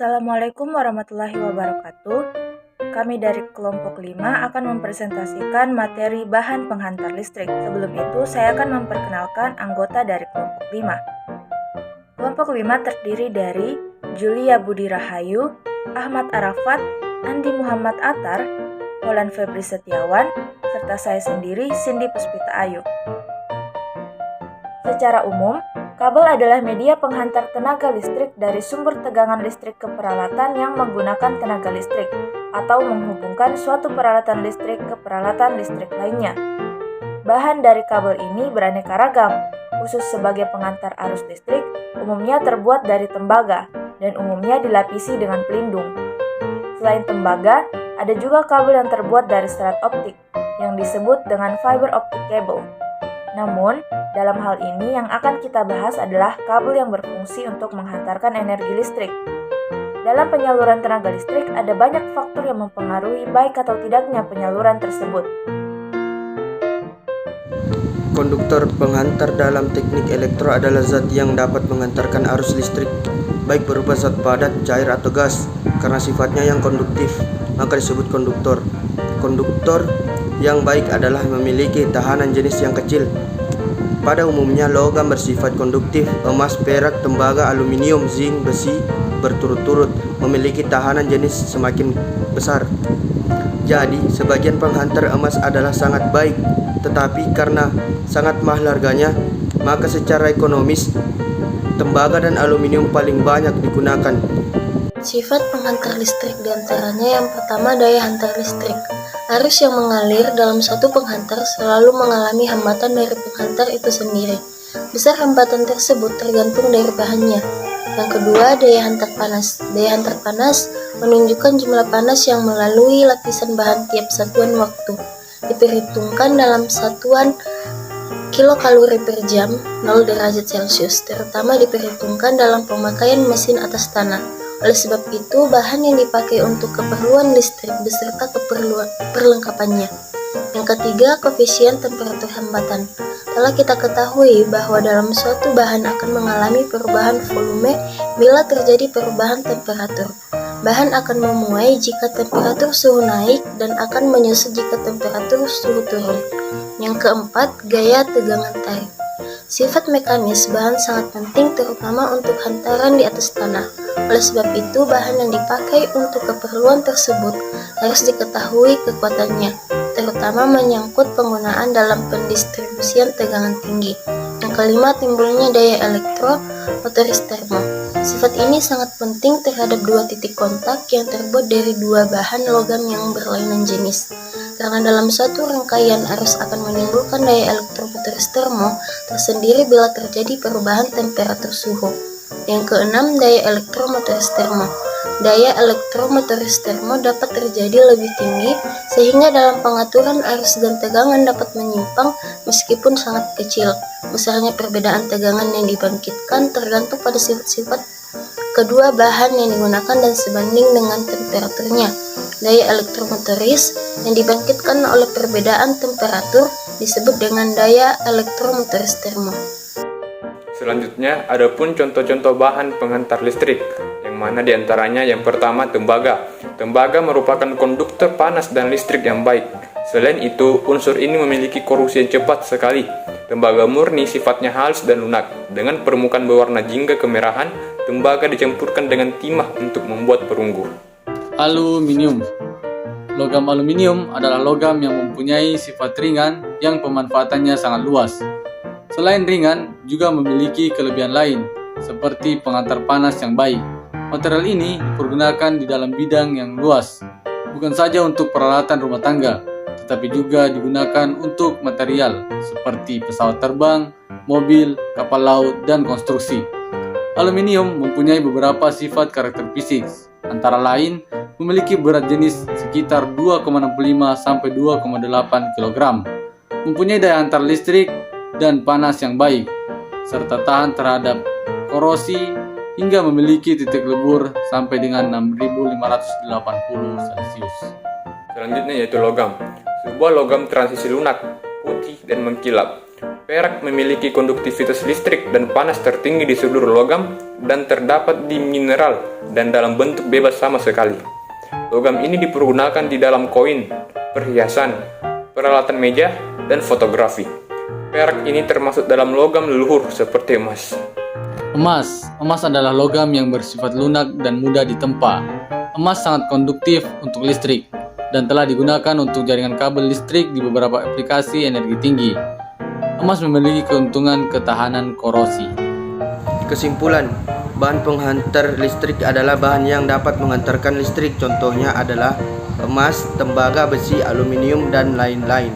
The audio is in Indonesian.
Assalamualaikum warahmatullahi wabarakatuh. Kami dari kelompok 5 akan mempresentasikan materi bahan penghantar listrik. Sebelum itu, saya akan memperkenalkan anggota dari kelompok 5. Kelompok 5 terdiri dari Julia Budi Rahayu, Ahmad Arafat, Andi Muhammad Atar, Olan Febri Setiawan, serta saya sendiri, Cindy Puspita Ayu. Secara umum, kabel adalah media penghantar tenaga listrik dari sumber tegangan listrik ke peralatan yang menggunakan tenaga listrik, atau menghubungkan suatu peralatan listrik ke peralatan listrik lainnya. Bahan dari kabel ini beraneka ragam, khusus sebagai pengantar arus listrik, umumnya terbuat dari tembaga, dan umumnya dilapisi dengan pelindung. Selain tembaga, ada juga kabel yang terbuat dari serat optik, yang disebut dengan fiber optic cable. Namun, dalam hal ini yang akan kita bahas adalah kabel yang berfungsi untuk menghantarkan energi listrik. Dalam penyaluran tenaga listrik, ada banyak faktor yang mempengaruhi baik atau tidaknya penyaluran tersebut. Konduktor penghantar dalam teknik elektro adalah zat yang dapat menghantarkan arus listrik, baik berupa zat padat, cair, atau gas. Karena sifatnya yang konduktif, maka disebut konduktor. Konduktor yang baik adalah memiliki tahanan jenis yang kecil. Pada umumnya logam bersifat konduktif, emas, perak, tembaga, aluminium, zinc, besi berturut-turut memiliki tahanan jenis semakin besar. Jadi, sebagian penghantar emas adalah sangat baik, tetapi karena sangat mahal harganya, maka secara ekonomis tembaga dan aluminium paling banyak digunakan. Sifat penghantar listrik diantaranya yang pertama daya hantar listrik. Arus yang mengalir dalam suatu penghantar selalu mengalami hambatan dari penghantar itu sendiri. Besar hambatan tersebut tergantung dari bahannya. Yang kedua, daya hantar panas. Daya hantar panas menunjukkan jumlah panas yang melalui lapisan bahan tiap satuan waktu. Diperhitungkan dalam satuan kilokalori per jam 0 derajat Celcius, terutama diperhitungkan dalam pemakaian mesin atas tanah. Oleh sebab itu, bahan yang dipakai untuk keperluan listrik beserta perlengkapannya. Yang ketiga, koefisien temperatur hambatan. Telah kita ketahui bahwa dalam suatu bahan akan mengalami perubahan volume bila terjadi perubahan temperatur. Bahan akan memuai jika temperatur suhu naik dan akan menyusut jika temperatur suhu turun. Yang keempat, gaya tegangan tarik. Sifat mekanis bahan sangat penting terutama untuk hantaran di atas tanah. Oleh sebab itu, bahan yang dipakai untuk keperluan tersebut harus diketahui kekuatannya, terutama menyangkut penggunaan dalam pendistribusian tegangan tinggi. Yang kelima, timbulnya daya elektromotoris termo. Sifat ini sangat penting terhadap dua titik kontak yang terbuat dari dua bahan logam yang berlainan jenis. Karena dalam suatu rangkaian arus akan menimbulkan daya elektromotoris termo tersendiri bila terjadi perubahan temperatur suhu. Yang keenam, daya elektromotoris termo. Daya elektromotoris termo dapat terjadi lebih tinggi sehingga dalam pengaturan arus dan tegangan dapat menyimpang meskipun sangat kecil. Misalnya perbedaan tegangan yang dibangkitkan tergantung pada sifat-sifat kedua bahan yang digunakan dan sebanding dengan temperaturnya. Daya elektromotoris yang dibangkitkan oleh perbedaan temperatur disebut dengan daya elektromotoris termo. Selanjutnya, ada pun contoh-contoh bahan penghantar listrik, yang mana diantaranya yang pertama tembaga. Tembaga merupakan konduktor panas dan listrik yang baik. Selain itu, unsur ini memiliki korupsi yang cepat sekali. Tembaga murni sifatnya halus dan lunak. Dengan permukaan berwarna jingga kemerahan, tembaga dicampurkan dengan timah untuk membuat perunggu. Aluminium. Logam aluminium adalah logam yang mempunyai sifat ringan yang pemanfaatannya sangat luas. Selain ringan, juga memiliki kelebihan lain, seperti pengantar panas yang baik. Material ini dipergunakan di dalam bidang yang luas, bukan saja untuk peralatan rumah tangga, tetapi juga digunakan untuk material seperti pesawat terbang, mobil, kapal laut, dan konstruksi. Aluminium mempunyai beberapa sifat karakter fisik, antara lain memiliki berat jenis sekitar 2,65 sampai 2,8 kg, mempunyai daya hantar listrik dan panas yang baik, serta tahan terhadap korosi hingga memiliki titik lebur sampai dengan 6580 Celcius. Selanjutnya yaitu logam. Sebuah logam transisi lunak, putih dan mengkilap. Perak memiliki konduktivitas listrik dan panas tertinggi di seluruh logam dan terdapat di mineral dan dalam bentuk bebas sama sekali. Logam ini dipergunakan di dalam koin, perhiasan, peralatan meja, dan fotografi. Perak ini termasuk dalam logam leluhur seperti emas. Emas adalah logam yang bersifat lunak dan mudah ditempa. Emas sangat konduktif untuk listrik dan telah digunakan untuk jaringan kabel listrik di beberapa aplikasi energi tinggi. Emas memiliki keuntungan ketahanan korosi. Kesimpulan, bahan penghantar listrik adalah bahan yang dapat menghantarkan listrik. Contohnya adalah emas, tembaga, besi, aluminium, dan lain-lain.